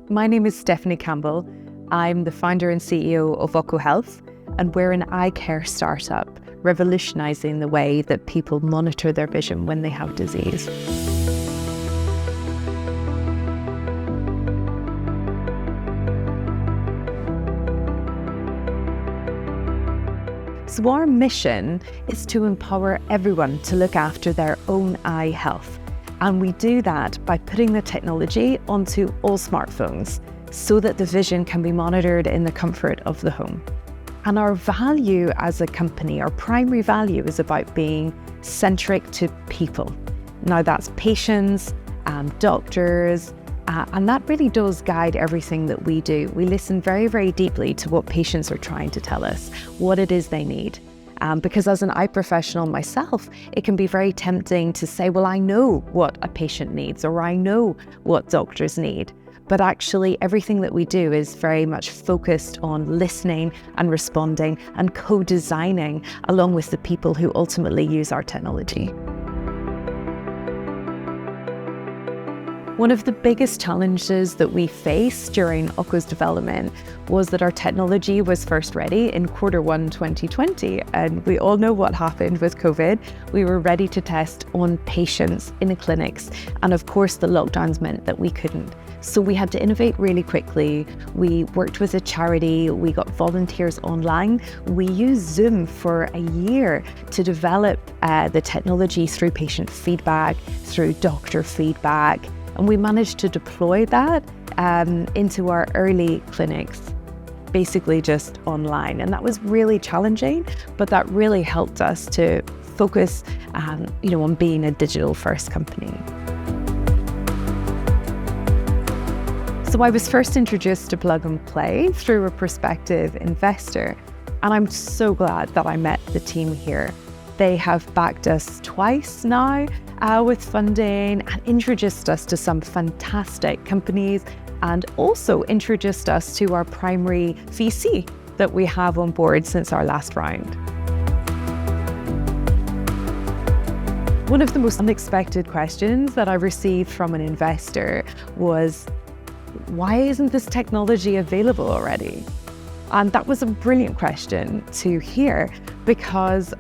My name is Stephanie Campbell. I'm the founder and CEO of Okko Health, and we're an eye care startup revolutionising the way that people monitor their vision when they have disease. So our mission is to empower everyone to look after their own eye health. And we do that by putting the technology onto all smartphones so that the vision can be monitored in the comfort of the home. And our value as a company, our primary value is about being centric to people. Now that's patients, doctors, and that really does guide everything that we do. We listen very, very deeply to what patients are trying to tell us, what it is they need. Because as an eye professional myself, it can be very tempting to say, well, I know what a patient needs, or I know what doctors need. But actually, everything that we do is very much focused on listening and responding and co-designing along with the people who ultimately use our technology. One of the biggest challenges that we faced during Okko's development was that our technology was first ready in Q1 2020. And we all know what happened with COVID. We were ready to test on patients in the clinics. And of course, the lockdowns meant that we couldn't. So we had to innovate really quickly. We worked with a charity. We got volunteers online. We used Zoom for a year to develop the technology through patient feedback, through doctor feedback. And we managed to deploy that into our early clinics, basically just online. And that was really challenging, but that really helped us to focus on being a digital first company. So I was first introduced to Plug and Play through a prospective investor. And I'm so glad that I met the team here. They have backed us twice now with funding and introduced us to some fantastic companies and also introduced us to our primary VC that we have on board since our last round. One of the most unexpected questions that I received from an investor was, why isn't this technology available already? And that was a brilliant question to hear because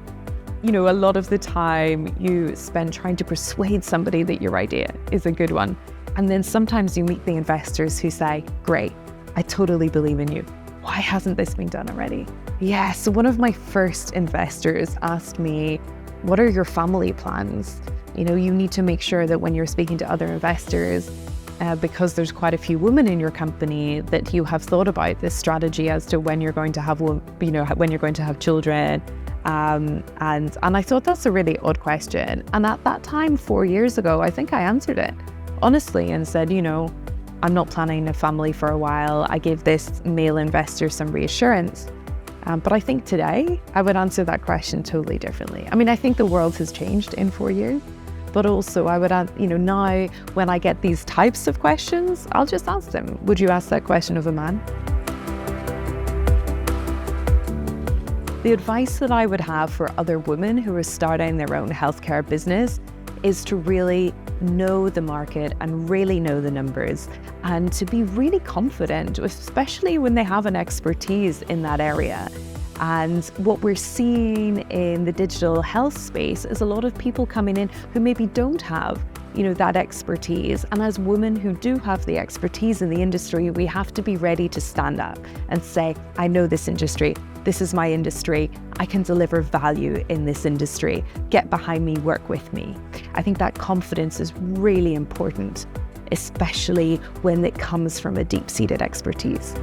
a lot of the time you spend trying to persuade somebody that your idea is a good one. And then sometimes you meet the investors who say, great, I totally believe in you. Why hasn't this been done already? Yeah, so one of my first investors asked me, what are your family plans? You need to make sure that when you're speaking to other investors, because there's quite a few women in your company, that you have thought about this strategy as to when you're going to have, when you're going to have children. And I thought that's a really odd question. And at that time, 4 years ago, I think I answered it honestly and said, I'm not planning a family for a while. I gave this male investor some reassurance. But I think today I would answer that question totally differently. I mean, I think the world has changed in 4 years, but also I would add, now when I get these types of questions, I'll just ask them, would you ask that question of a man? The advice that I would have for other women who are starting their own healthcare business is to really know the market and really know the numbers and to be really confident, especially when they have an expertise in that area. And what we're seeing in the digital health space is a lot of people coming in who maybe don't have that expertise. And as women who do have the expertise in the industry, we have to be ready to stand up and say, I know this industry. This is my industry. I can deliver value in this industry. Get behind me, work with me. I think that confidence is really important, especially when it comes from a deep-seated expertise.